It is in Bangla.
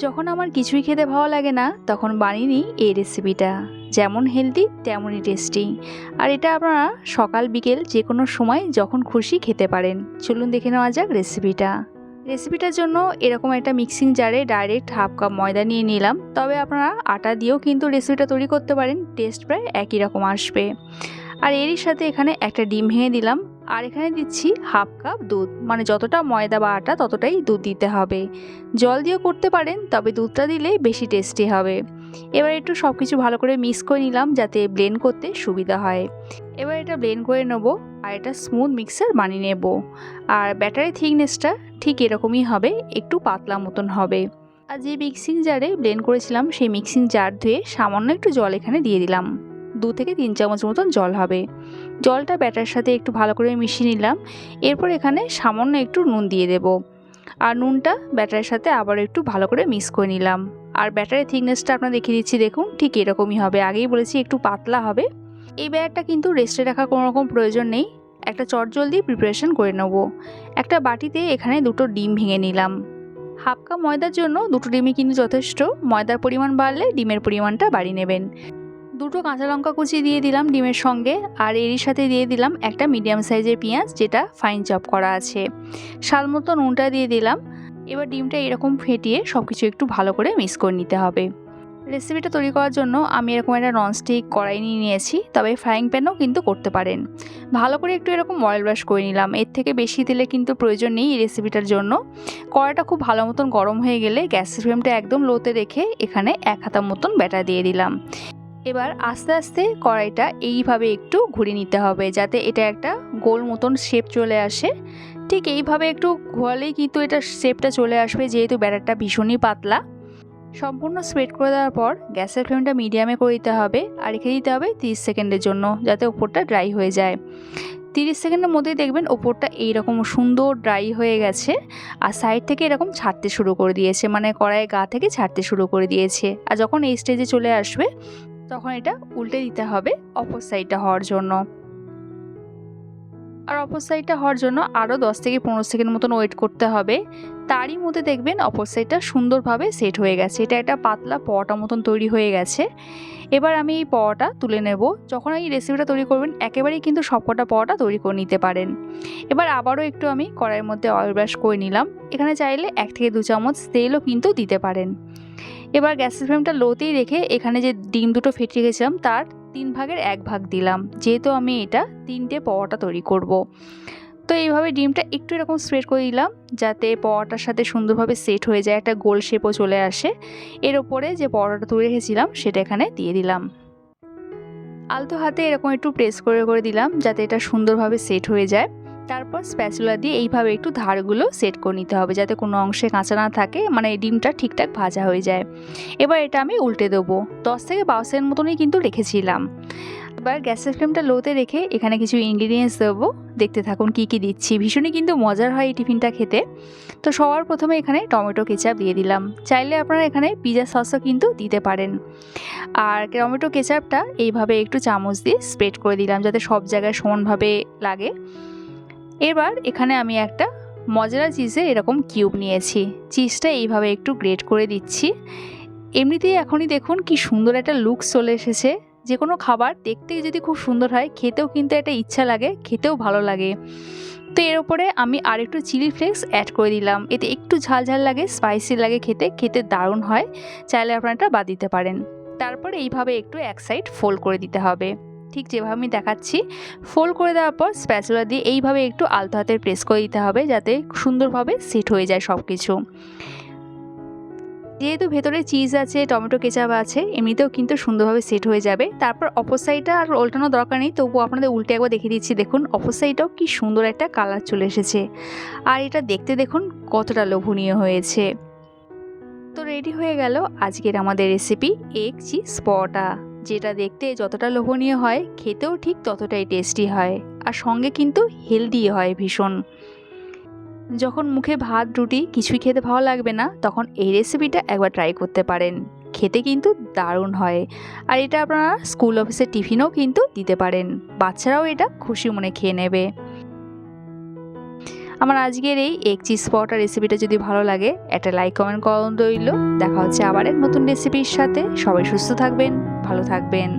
যখন আমার কিছুই খেতে ভালো লাগে না তখন বানিয়ে নিই এই রেসিপিটা। যেমন হেলদি তেমনই টেস্টি। আর এটা আপনারা সকাল বিকেল যে কোনো সময় যখন খুশি খেতে পারেন। চলুন দেখে নেওয়া যাক রেসিপিটার জন্য এরকম একটা মিক্সিং জারে ডাইরেক্ট হাফ কাপ ময়দা নিয়ে নিলাম। তবে আপনারা আটা দিয়েও কিন্তু রেসিপিটা তৈরি করতে পারেন, টেস্ট প্রায় একই রকম আসবে। আর এরই সাথে এখানে একটা ডিম ভেঙে দিলাম। আর এখানে দিচ্ছি হাফ কাপ দুধ, মানে যতটা ময়দা বা আটা ততটাই দুধ দিতে হবে। জল দিয়েও করতে পারেন, তবে দুধটা দিলে বেশি টেস্টি হবে। এবার একটু সব কিছু ভালো করে মিক্স করে নিলাম যাতে ব্লেন্ড করতে সুবিধা হয়। এবার এটা ব্লেন্ড করে নেব আর এটা স্মুথ মিক্সার বানিয়ে নেব। আর ব্যাটারি থিকনেসটা ঠিক এরকমই হবে, একটু পাতলা মতন হবে। আর যে মিক্সিং জারে ব্লেন্ড করেছিলাম সেই মিক্সিং জার ধুয়ে সামান্য একটু জল এখানে দিয়ে দিলাম। 2 থেকে 3 চামচ মতন জল হবে। জলটা ব্যাটারের সাথে একটু ভালো করে মিশিয়ে নিলাম। এরপর এখানে সামান্য একটু নুন দিয়ে দেব। আর নুনটা ব্যাটারের সাথে আবার একটু ভালো করে মিক্স করে নিলাম। আর ব্যাটারের থিকনেসটা আপনারা দেখিয়ে দিচ্ছি, দেখুন ঠিক এরকমই হবে। আগেই বলেছি একটু পাতলা হবে। এই ব্যাটারটা কিন্তু রেস্টে রাখার কোনো রকম প্রয়োজন নেই, একটা চটজলদি প্রিপারেশন করে নেব। একটা বাটিতে এখানে 2টো ডিম ভেঙে নিলাম। হাফ কাপ ময়দার জন্য 2টো ডিমই কিন্তু যথেষ্ট। ময়দার পরিমাণ বাড়লে ডিমের পরিমাণটা বাড়িয়ে নেবেন। 2টো কাঁচা লঙ্কা কুচি দিয়ে দিলাম ডিমের সঙ্গে। আর এরই সাথে দিয়ে দিলাম একটা মিডিয়াম সাইজের পেঁয়াজ, যেটা ফাইন চপ করা আছে। স্বাদ মতো নুনটা দিয়ে দিলাম। এবার ডিমটা এরকম ফেটিয়ে সব কিছু একটু ভালো করে মিক্স করে নিতে হবে। রেসিপিটা তৈরি করার জন্য আমি এরকম একটা ননস্টিক কড়াই নিয়ে নিয়েছি, তবে ফ্রাইং প্যানও কিন্তু করতে পারেন। ভালো করে একটু এরকম অয়েল ব্রাশ করে নিলাম। এর থেকে বেশি দিলে কিন্তু প্রয়োজন নেই এই রেসিপিটার জন্য। কড়াইটা খুব ভালো মতন গরম হয়ে গেলে গ্যাসের ফ্লেমটা একদম লোতে রেখে এখানে 1 হাতা মতন ব্যাটার দিয়ে দিলাম। এবার আস্তে আস্তে কড়াইটা এইভাবে একটু ঘুরিয়ে নিতে হবে যাতে এটা একটা গোল মতন শেপ চলে আসে। ঠিক এইভাবে একটু ঘোরালেই কিন্তু এটা শেপটা চলে আসবে, যেহেতু ব্যাটারটা ভীষণই পাতলা। সম্পূর্ণ স্প্রেড করে দেওয়ার পর গ্যাসের ফ্লেমটা মিডিয়ামে করে দিতে হবে আর রেখে দিতে হবে 30 সেকেন্ডের জন্য, যাতে ওপরটা ড্রাই হয়ে যায়। 30 সেকেন্ডের মধ্যেই দেখবেন ওপরটা এইরকম সুন্দর ড্রাই হয়ে গেছে। আর সাইড থেকে এরকম ছাড়তে শুরু করে দিয়েছে, মানে কড়াইয়ের গা থেকে ছাড়তে শুরু করে দিয়েছে। আর যখন এই স্টেজে চলে আসবে তখন এটা উল্টে দিতে হবে অপর সাইডটা হওয়ার জন্য। আর অপর সাইডটা হওয়ার জন্য আরও 10 থেকে 15 সেকেন্ড মতন ওয়েট করতে হবে। তারই মধ্যে দেখবেন অপর সাইডটা সুন্দরভাবে সেট হয়ে গেছে। এটা একটা পাতলা পরোটা মতন তৈরি হয়ে গেছে। এবার আমি এই পরোটা তুলে নেব। যখন এই রেসিপিটা তৈরি করবেন একেবারেই কিন্তু সবকটা পরোটা তৈরি করে নিতে পারেন। এবার আবারও একটু আমি কড়াইয়ের মধ্যে অয়েল ব্রাশ করে নিলাম। এখানে চাইলে 1 থেকে 2 চামচ তেলও কিন্তু দিতে পারেন। এবার গ্যাসের ফ্লেমটা লোতেই রেখে এখানে যে ডিম দুটো ফেটিয়ে রেখেছিলাম তার 3 ভাগের 1 ভাগ দিলাম, যেহেতু আমি এটা 3টে পরোটা তৈরি করব। তো এইভাবে ডিমটা একটু এরকম স্প্রেড করে দিলাম যাতে পরোটার সাথে সুন্দরভাবে সেট হয়ে যায়, একটা গোল শেপও চলে আসে। এর ওপরে যে পরোটাটা তৈরি রেখেছিলাম সেটা এখানে দিয়ে দিলাম। আলতো হাতে এরকম একটু প্রেস করে করে দিলাম যাতে এটা সুন্দরভাবে সেট হয়ে যায়। তারপর স্প্যাচুলা দিয়ে এইভাবে একটু ধারগুলো সেট করে নিতে হবে যাতে কোনো অংশে কাঁচা না থাকে, মানে এই ডিমটা ঠিকঠাক ভাজা হয়ে যায়। এবার এটা আমি উল্টে দেবো। 10 থেকে 12 সেকেন্ড মতনই কিন্তু রেখেছিলাম। এবার গ্যাসের ফ্লেমটা লোতে রেখে এখানে কিছু ইনগ্রিডিয়েন্টস দেবো। দেখতে থাকুন কি কি দিচ্ছি। ভীষণই কিন্তু মজার হয় এই টিফিনটা খেতে। তো সবার প্রথমে এখানে টমেটো কেচাপ দিয়ে দিলাম। চাইলে আপনারা এখানে পিৎজা সসও কিন্তু দিতে পারেন। আর টমেটো কেচাপটা এইভাবে একটু চামচ দিয়ে স্প্রেড করে দিলাম যাতে সব জায়গায় সমানভাবে লাগে। এবার এখানে আমি একটা মজেরা চিজের এরকম কিউব নিয়েছি। চিজটা এইভাবে একটু গ্রেট করে দিচ্ছি। এমনিতেই এখনই দেখুন কি সুন্দর একটা লুক চলে এসেছে। যে কোনো খাবার দেখতে যদি খুব সুন্দর হয় খেতেও কিন্তু একটা ইচ্ছা লাগে, খেতেও ভালো লাগে। তো এর উপরে আমি আর একটু চিলি ফ্লেক্স অ্যাড করে দিলাম। এতে একটু ঝাল ঝাল লাগে, স্পাইসি লাগে, খেতে দারুণ হয়। চাইলে আপনারা এটা বাদ দিতে পারেন। তারপর এইভাবে একটু এক সাইড ফোল্ড করে দিতে হবে, ঠিক যেভাবে আমি দেখাচ্ছি। ফোল্ড করে দেওয়ার পর স্প্যাচুলা দিয়ে এইভাবে একটু আলতো হাতে প্রেস করে দিতে হবে যাতে সুন্দরভাবে সেট হয়ে যায় সব কিছু। যেহেতু ভেতরে চিজ আছে, টমেটো কেচাপ আছে, এমনিতেও কিন্তু সুন্দরভাবে সেট হয়ে যাবে। তারপর অপর সাইডটা আর উল্টানোর দরকার নেই, তবুও আপনাদের উল্টে একবার দেখিয়ে দিচ্ছি। দেখুন অপর সাইডটাও কি সুন্দর একটা কালার চলে এসেছে। আর এটা দেখতে দেখুন কতটা লোভনীয় হয়েছে। তো রেডি হয়ে গেল আজকের আমাদের রেসিপি এগ চিজ পরোটা, যেটা দেখতে যতটা লোভনীয় হয় খেতেও ঠিক ততটাই টেস্টি হয়। আর সঙ্গে কিন্তু হেলদি হয় ভীষণ। যখন মুখে ভাত রুটি কিছুই খেতে ভালো লাগবে না তখন এই রেসিপিটা একবার ট্রাই করতে পারেন। খেতে কিন্তু দারুণ হয়। আর এটা আপনারা স্কুল অফিসের টিফিনেও কিন্তু দিতে পারেন। বাচ্চারাও এটা খুশি মনে খেয়ে নেবে। আমার আজকের এই এগ চিজ পরোটা রেসিপিটা যদি ভালো লাগে একটা লাইক কমেন্ট করুন রইল। দেখা হচ্ছে আবার এক নতুন রেসিপির সাথে। সবাই সুস্থ থাকবেন, ভালো থাকবেন।